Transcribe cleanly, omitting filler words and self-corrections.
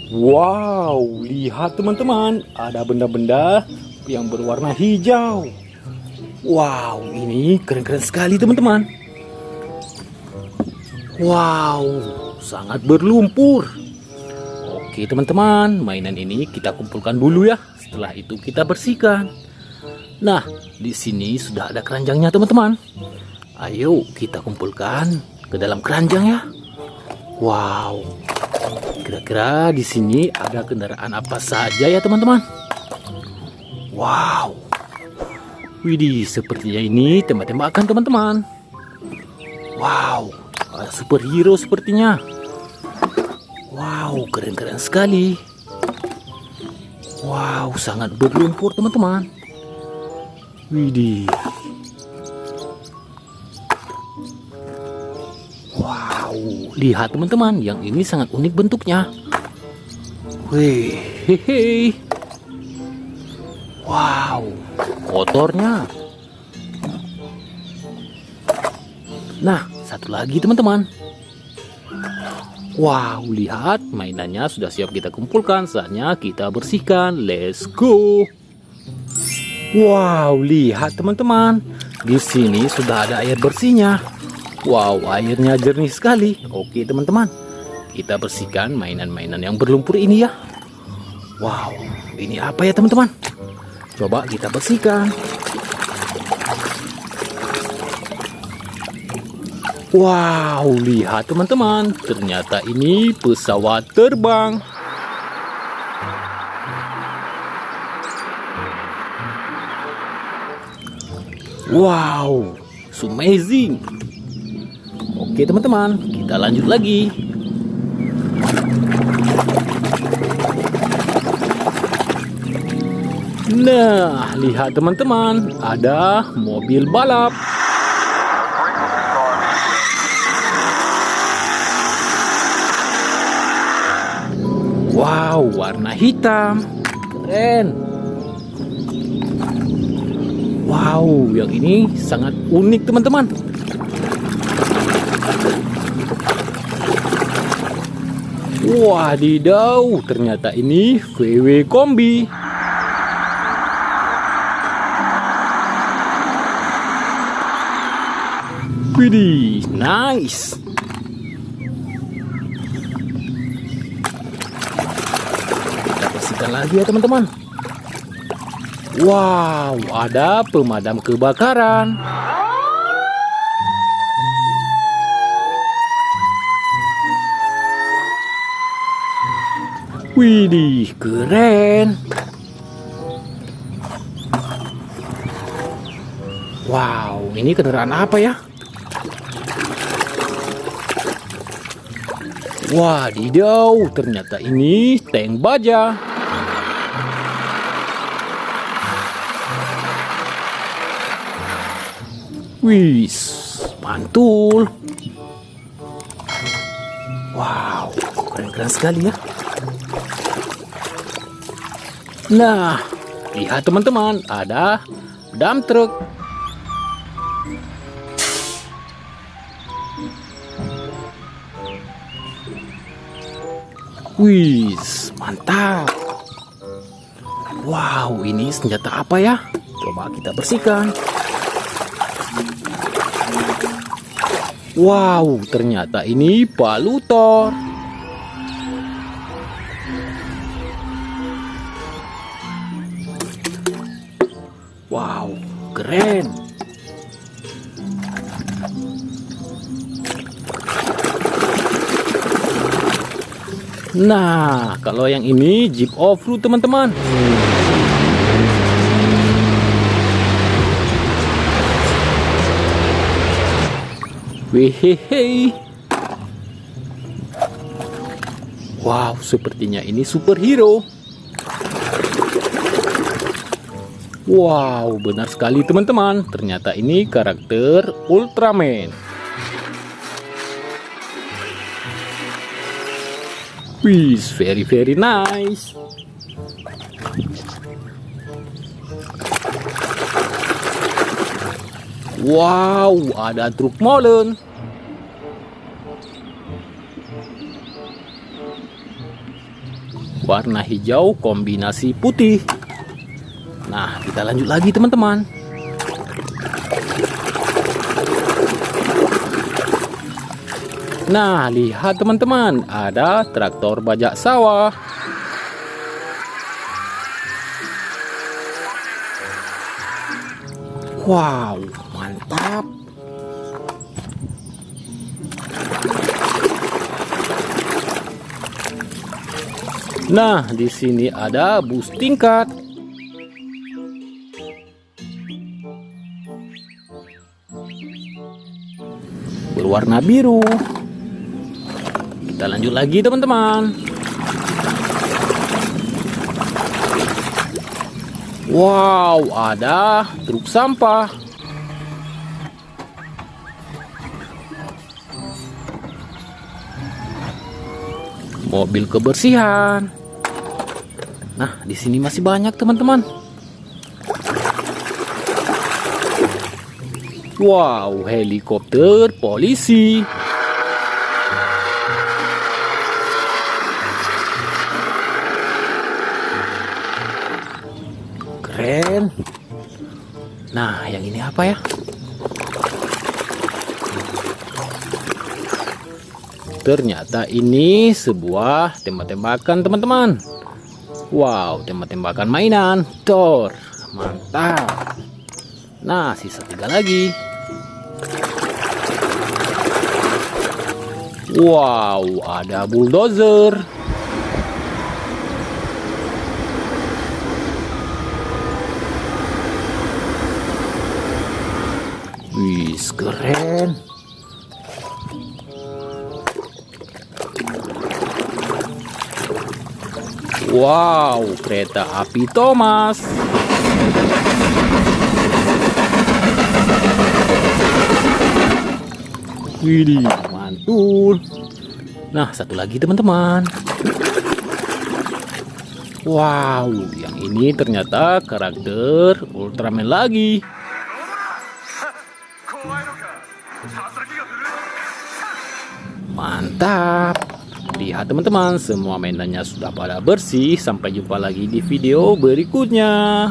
Wow, lihat teman-teman, ada benda-benda yang berwarna hijau. Wow, ini keren-keren sekali teman-teman. Wow, sangat berlumpur. Oke teman-teman, mainan ini kita kumpulkan dulu ya. Setelah itu kita bersihkan. Nah, di sini sudah ada keranjangnya teman-teman. Ayo kita kumpulkan ke dalam keranjang ya. Wow, kira-kira di sini ada kendaraan apa saja ya teman-teman? Wow, widih, sepertinya ini tembak-tembakan teman-teman. Wow, ada superhero sepertinya. Wow, keren-keren sekali. Wow, sangat berlumpur teman-teman. Widih. Wow, lihat teman-teman, yang ini sangat unik bentuknya. Wih, hehe. Wow, kotornya. Nah, satu lagi teman-teman. Wow, lihat mainannya sudah siap kita kumpulkan. Saatnya kita bersihkan. Let's go. Wow, lihat teman-teman. Di sini sudah ada air bersihnya. Wow, airnya jernih sekali. Oke teman-teman, kita bersihkan mainan-mainan yang berlumpur ini ya. Wow, ini apa ya teman-teman? Coba kita bersihkan. Wow, lihat teman-teman, ternyata ini pesawat terbang. Wow, so amazing. Oke teman-teman, kita lanjut lagi. Nah, lihat teman-teman, ada mobil balap. Wow, warna hitam. Keren. Wow, yang ini sangat unik teman-teman. Wadidaw, ternyata ini VW Kombi. Widih, nice. Kita bersihkan lagi ya teman-teman. Wow, ada pemadam kebakaran. Widih, keren. Wow, ini kendaraan apa ya? Wadidaw, ternyata ini tank baja. Wih, mantul. Wow, keren-keren sekali ya. Nah, lihat teman-teman, ada dump truck. Wih, mantap. Wow, ini senjata apa ya? Coba kita bersihkan. Wow, ternyata ini palutor. Wow, keren. Nah, kalau yang ini Jeep Off-Road teman-teman. Wehehe. Wow, sepertinya ini superhero. Wow, benar sekali teman-teman. Ternyata ini karakter Ultraman. Wih, very nice. Wow, ada truk molen. Warna hijau kombinasi putih. Nah, kita lanjut lagi teman-teman. Nah, lihat teman-teman, ada traktor bajak sawah. Wow, mantap. Nah, di sini ada bus tingkat. Berwarna biru. Kita lanjut lagi teman-teman. Wow, ada truk sampah. Mobil kebersihan. Nah, di sini masih banyak teman-teman. Wow, helikopter polisi. Keren. Nah, yang ini apa ya? Ternyata ini sebuah tembak-tembakan teman-teman. Wow, tembak-tembakan mainan. Thor, mantap. Nah, sisa 3 lagi. Wow, ada bulldozer. Wih, keren. Wow, kereta api Thomas. Widih, mantul. Nah, satu lagi teman-teman. Wow, yang ini ternyata karakter Ultraman lagi. Mantap. Lihat teman-teman, semua mainannya sudah pada bersih. Sampai jumpa lagi di video berikutnya.